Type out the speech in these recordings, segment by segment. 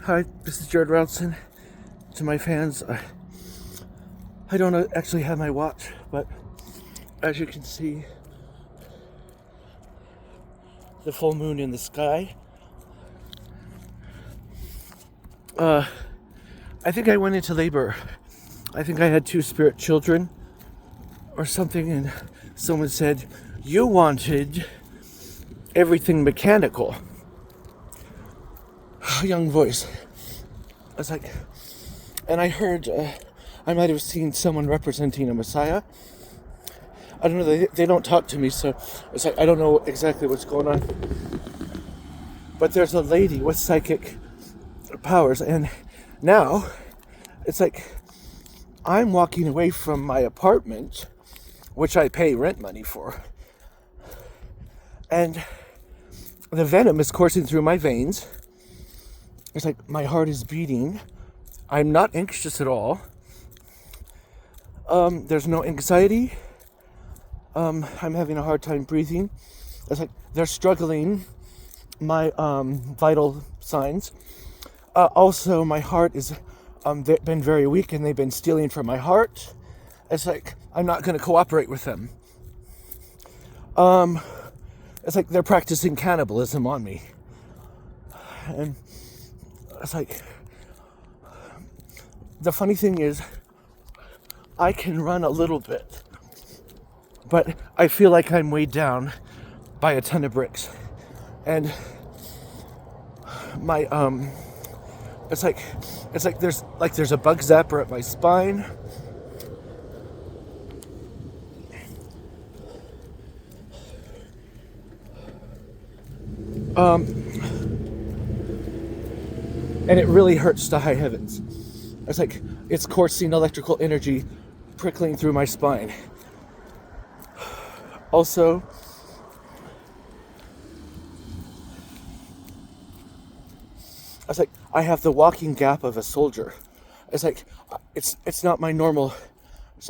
Hi, this is Jared Ronson. To my fans, I don't actually have my watch, but as you can see, the full moon in the sky. I think I went into labor. I think I had two spirit children or something, and someone said, "You wanted everything mechanical." A young voice. I was like, and I heard, I might have seen someone representing a Messiah. I don't know, they don't talk to me, so it's like, I don't know exactly what's going on. But there's a lady with psychic powers, and now it's like I'm walking away from my apartment, which I pay rent money for, and the venom is coursing through my veins. It's like my heart is beating. I'm not anxious at all. There's no anxiety. I'm having a hard time breathing. It's like they're struggling my vital signs. Also, my heart is they've been very weak, and they've been stealing from my heart. It's like I'm not going to cooperate with them. It's like they're practicing cannibalism on me, and it's like the funny thing is I can run a little bit, but I feel like I'm weighed down by a ton of bricks, and my it's like there's a bug zapper at my spine. And it really hurts to high heavens. It's like it's coursing electrical energy prickling through my spine. Also, it's like I have the walking gap of a soldier. It's like it's not my normal.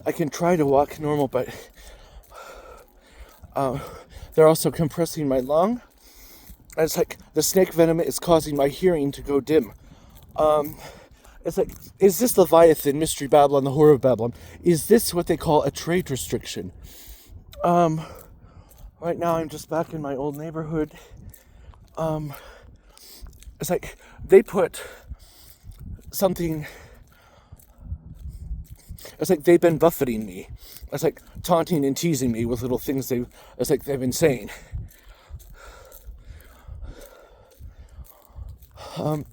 I can try to walk normal, but they're also compressing my lung. And it's like the snake venom is causing my hearing to go dim. It's like, is this Leviathan, Mystery Babylon, the Horror of Babylon? Is this what they call a trade restriction? Right now I'm just back in my old neighborhood. It's like they put something. It's like they've been buffeting me. It's like taunting and teasing me with little things it's like they've been saying.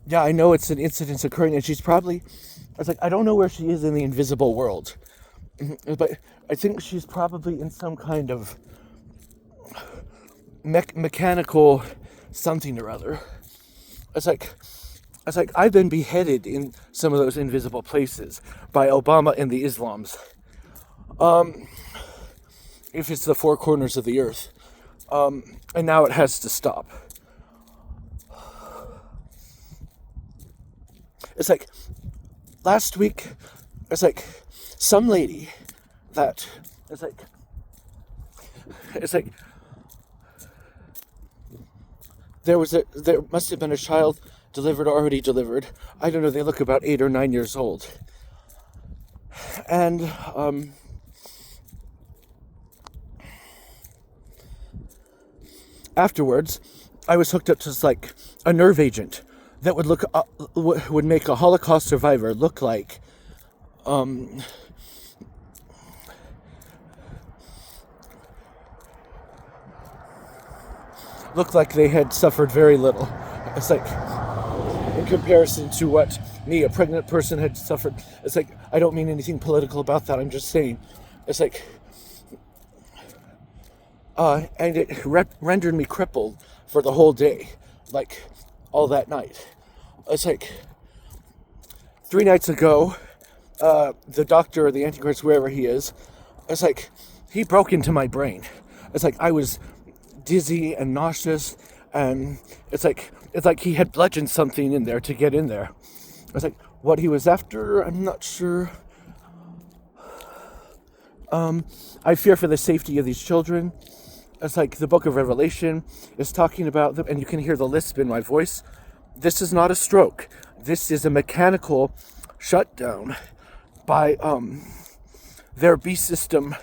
Yeah, I know it's an incident occurring, and she's probably, it's like, I don't know where she is in the invisible world, but I think she's probably in some kind of mechanical something or other. It's like I've been beheaded in some of those invisible places by Obama and the Islams. If it's the four corners of the earth. And now it has to stop. It's like last week, it's like some lady that it's like there must have been a child delivered or already delivered. I don't know, they look about 8 or 9 years old. And afterwards, I was hooked up to like a nerve agent that would make a Holocaust survivor look like they had suffered very little. It's like in comparison to what me, a pregnant person, had suffered. It's like I don't mean anything political about that. I'm just saying it's like and it rendered me crippled for the whole day, like all that night. It's like 3 nights ago, the doctor or the Antichrist, wherever he is, it's like he broke into my brain. It's like I was dizzy and nauseous, and it's like he had bludgeoned something in there to get in there. It's like what he was after, I'm not sure. I fear for the safety of these children. It's like the book of Revelation is talking about them, and you can hear the lisp in my voice. This is not a stroke. This is a mechanical shutdown by their beast system.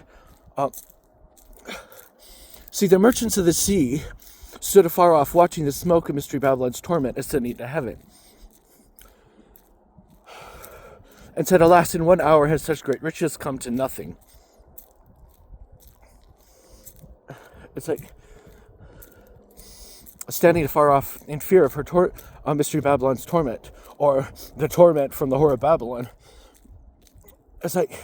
See, the merchants of the sea stood afar off, watching the smoke of Mystery Babylon's torment ascending to heaven, and said, "Alas, in 1 hour has such great riches come to nothing." It's like standing afar off in fear of her Mystery Babylon's torment, or the torment from the whore of Babylon. It's like,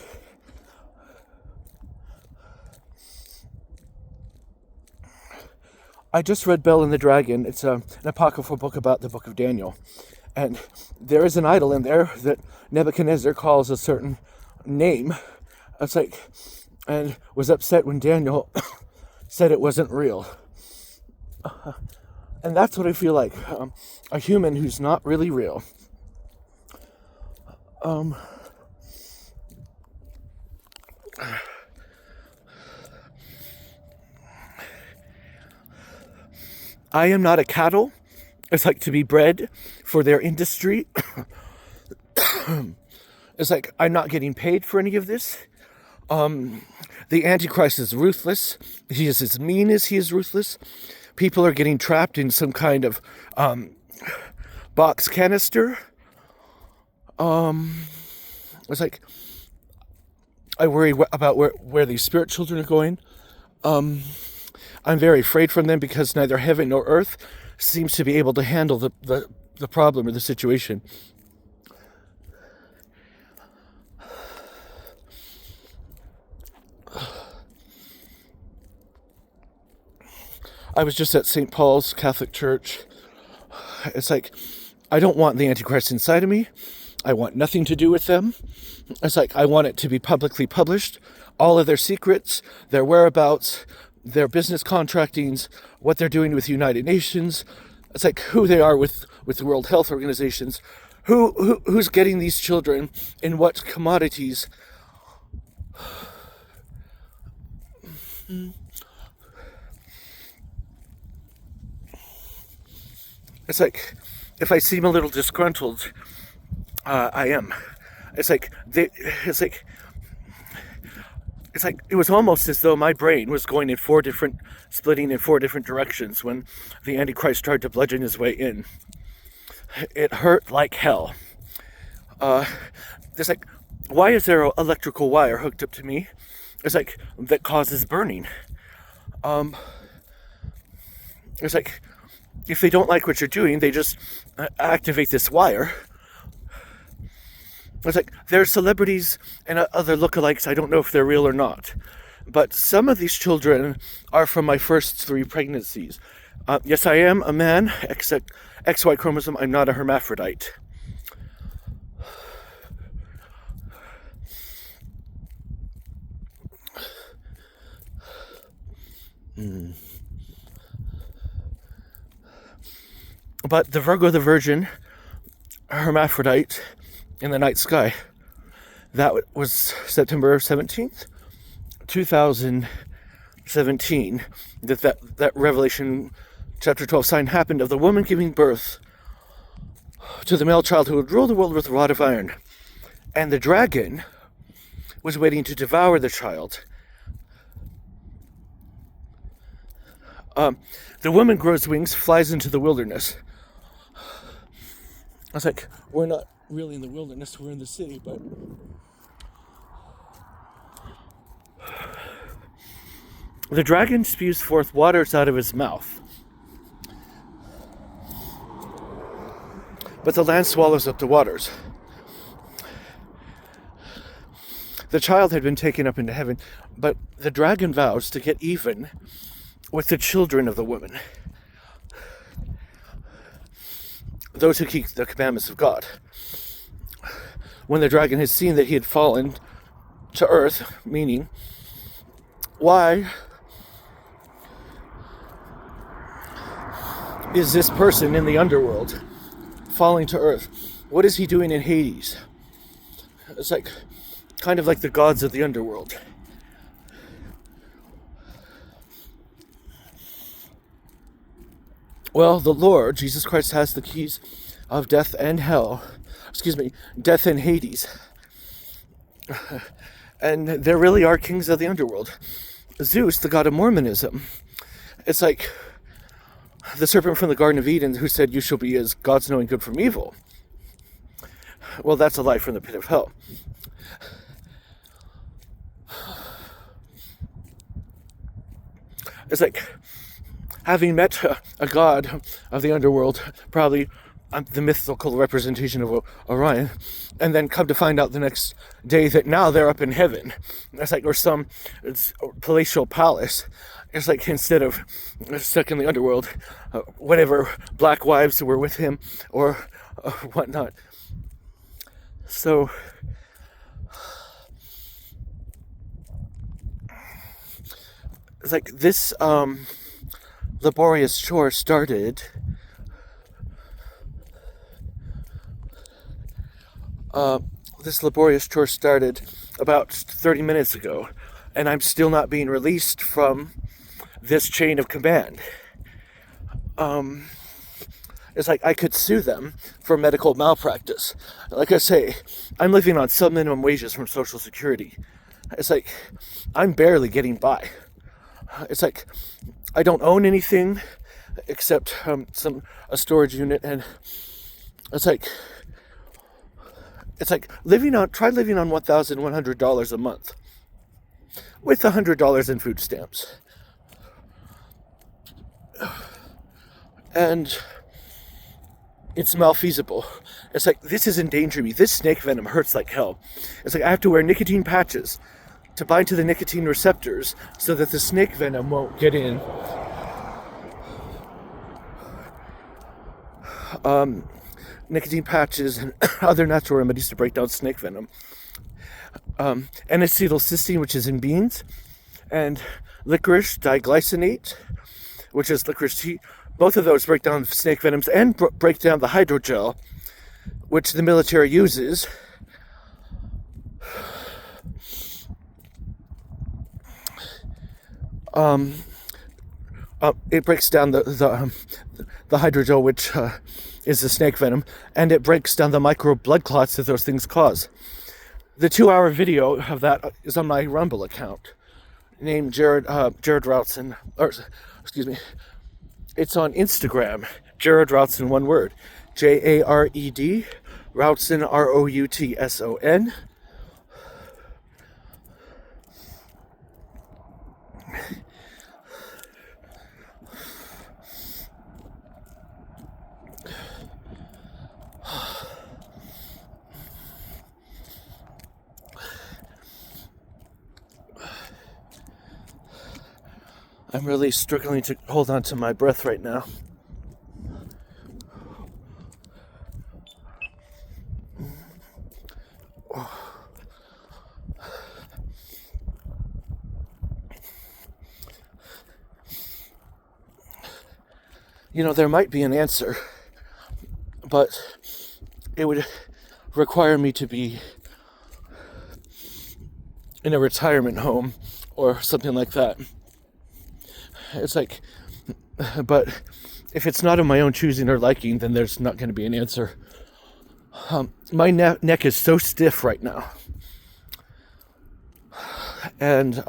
I just read Bel and the Dragon. It's an apocryphal book about the book of Daniel. And there is an idol in there that Nebuchadnezzar calls a certain name. It's like, and was upset when Daniel said it wasn't real. And that's what I feel like. A human who's not really real. I am not a cattle. It's like to be bred for their industry. It's like I'm not getting paid for any of this. The Antichrist is ruthless. He is as mean as he is ruthless. People are getting trapped in some kind of box canister. It's like I worry about where these spirit children are going. I'm very afraid from them because neither heaven nor earth seems to be able to handle the problem or the situation. I was just at St. Paul's Catholic Church. It's like, I don't want the Antichrist inside of me. I want nothing to do with them. It's like, I want it to be publicly published. All of their secrets, their whereabouts, their business contractings, what they're doing with the United Nations. It's like who they are with the World Health Organizations. Who's getting these children in what commodities. It's like, if I seem a little disgruntled, I am. It's like it was almost as though my brain was going splitting in four different directions when the Antichrist tried to bludgeon his way in. It hurt like hell. It's like, why is there an electrical wire hooked up to me? It's like, that causes burning. It's like, if they don't like what you're doing, they just activate this wire. It's like, there are celebrities and other lookalikes. I don't know if they're real or not. But some of these children are from my first 3 pregnancies. Yes, I am a man, XY chromosome. I'm not a hermaphrodite. But the Virgo the Virgin, hermaphrodite in the night sky, that was September 17th, 2017, that Revelation chapter 12 sign happened of the woman giving birth to the male child who would rule the world with a rod of iron. And the dragon was waiting to devour the child. The woman grows wings, flies into the wilderness. I was like, we're not really in the wilderness, we're in the city, but the dragon spews forth waters out of his mouth, but the land swallows up the waters. The child had been taken up into heaven, but the dragon vows to get even with the children of the woman, those who keep the commandments of God. When the dragon had seen that he had fallen to earth, meaning, why is this person in the underworld falling to earth? What is he doing in Hades? It's like, kind of like the gods of the underworld. Well, the Lord, Jesus Christ, has the keys of death and hell. Excuse me, death and Hades. And there really are kings of the underworld. Zeus, the god of Mormonism, it's like the serpent from the Garden of Eden who said, "You shall be as gods knowing good from evil." Well, that's a lie from the pit of hell. It's like having met a god of the underworld, probably the mythical representation of Orion, and then come to find out the next day that now they're up in heaven. It's like, or some palatial palace. It's like, instead of stuck in the underworld, whatever black wives who were with him or whatnot. So it's like this laborious chore started about 30 minutes ago, and I'm still not being released from this chain of command. It's like I could sue them for medical malpractice. Like I say, I'm living on sub-minimum wages from Social Security. It's like I'm barely getting by. It's like I don't own anything except a storage unit, and it's like try living on $1,100 a month with $100 in food stamps. And it's malfeasible. It's like, this is endangering me. This snake venom hurts like hell. It's like I have to wear nicotine patches to bind to the nicotine receptors so that the snake venom won't get in. Nicotine patches and other natural remedies to break down snake venom. N-acetylcysteine, which is in beans, and licorice diglycinate, which is licorice tea. Both of those break down snake venoms and break down the hydrogel, which the military uses. It breaks down the hydrogel, which is the snake venom, and it breaks down the micro blood clots that those things cause. The 2-hour video of that is on my Rumble account, named Jared Routson, or excuse me, it's on Instagram, Jared Routson, one word, Jared Routson, Routson. I'm really struggling to hold on to my breath right now. You know, there might be an answer, but it would require me to be in a retirement home or something like that. It's like, but if it's not of my own choosing or liking, then there's not going to be an answer. My neck is so stiff right now. And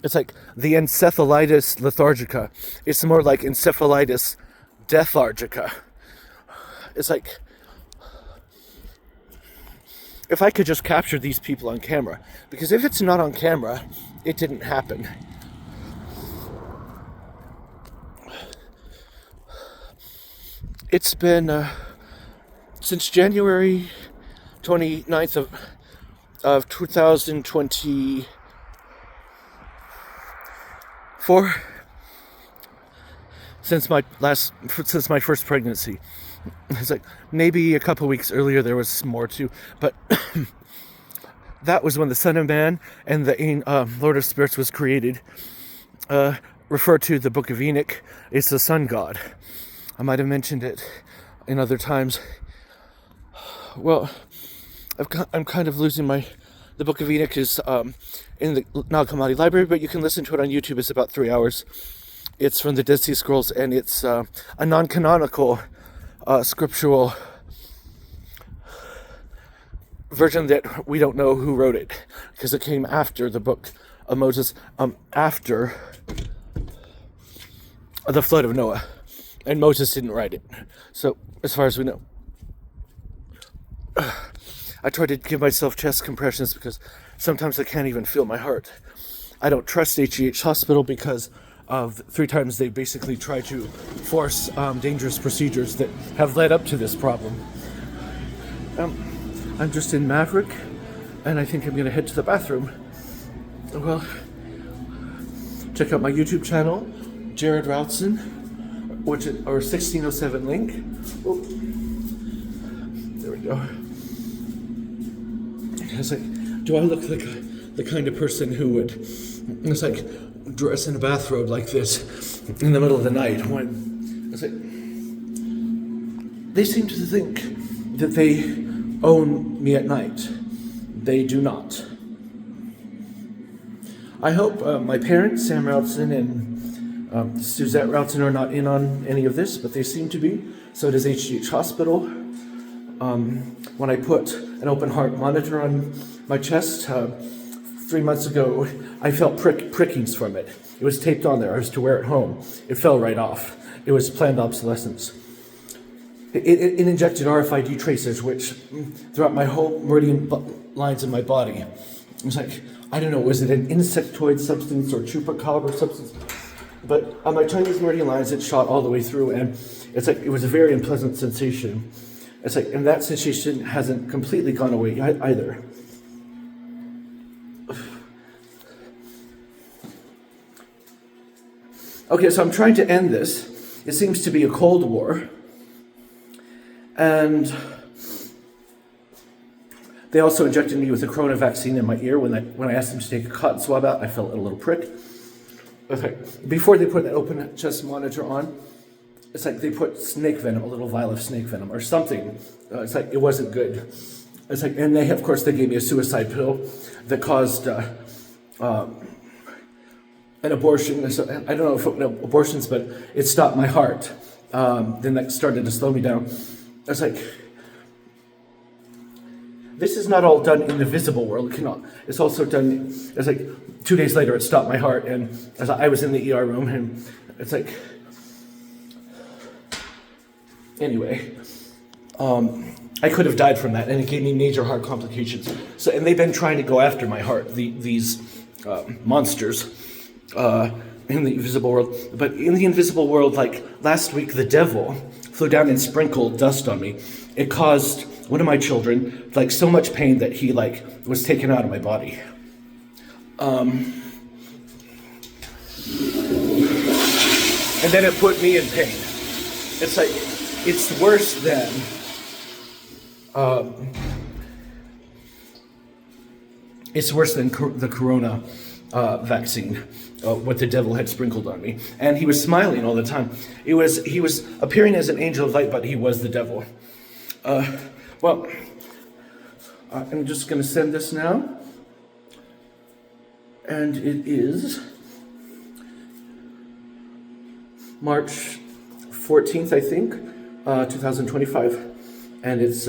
it's like the encephalitis lethargica. It's more like encephalitis deathargica. It's like, if I could just capture these people on camera. Because if it's not on camera, it didn't happen. It's been since January 29th of 2024, since my first pregnancy. It's like maybe a couple weeks earlier there was more too, but that was when the Son of Man and the Lord of Spirits was created. Referred to the Book of Enoch, it's the sun god. I might have mentioned it in other times. Well, I'm kind of losing the Book of Enoch is in the Nag Hammadi library, but you can listen to it on YouTube. It's about 3 hours. It's from the Dead Sea Scrolls, and it's a non-canonical scriptural version that we don't know who wrote it, because it came after the book of Moses, after the flood of Noah, and Moses didn't write it. So, as far as we know, I try to give myself chest compressions because sometimes I can't even feel my heart. I don't trust HEH Hospital because of 3 times they basically tried to force dangerous procedures that have led up to this problem. I'm just in Maverick, and I think I'm going to head to the bathroom. Well, check out my YouTube channel, Jared Routson, which is, or 1607 link. Oh, there we go. It's like, do I look like the kind of person who would, it's like, dress in a bathrobe like this in the middle of the night when, it's like, they seem to think that they own me at night. They do not. I hope my parents, Sam Routson and Suzette Routson, are not in on any of this, but they seem to be. So does HGH Hospital. When I put an open heart monitor on my chest 3 months ago, I felt prickings from it. It was taped on there. I was to wear it home. It fell right off. It was planned obsolescence. It injected RFID tracers, which throughout my whole meridian lines in my body. It was like, I don't know, was it an insectoid substance or chupacabra substance? But on my Chinese meridian lines, it shot all the way through, and it's like, it was a very unpleasant sensation. It's like, and that sensation hasn't completely gone away either. Okay, so I'm trying to end this. It seems to be a Cold War. And they also injected me with a corona vaccine in my ear. When I asked them to take a cotton swab out, I felt a little prick. Okay, before they put that open chest monitor on, it's like they put snake venom, a little vial of snake venom or something. It's like, it wasn't good. It's like, and of course, they gave me a suicide pill that caused an abortion. So I don't know if it was abortions, but it stopped my heart. Then that started to slow me down. It's like, this is not all done in the visible world. It's also done, it's like 2 days later it stopped my heart, and as I was in the ER room, and it's like, anyway, I could have died from that, and it gave me major heart complications. So, and they've been trying to go after my heart, these monsters in the invisible world. But in the invisible world, like last week, the devil flew down and sprinkled dust on me. It caused one of my children like so much pain that he like was taken out of my body. And then it put me in pain. It's like, it's worse than the corona vaccine, what the devil had sprinkled on me. And he was smiling all the time. He was appearing as an angel of light, but he was the devil. Well, I'm just going to send this now. And it is March 14th, I think, 2025. And it's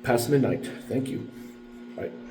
past midnight. Thank you. Bye.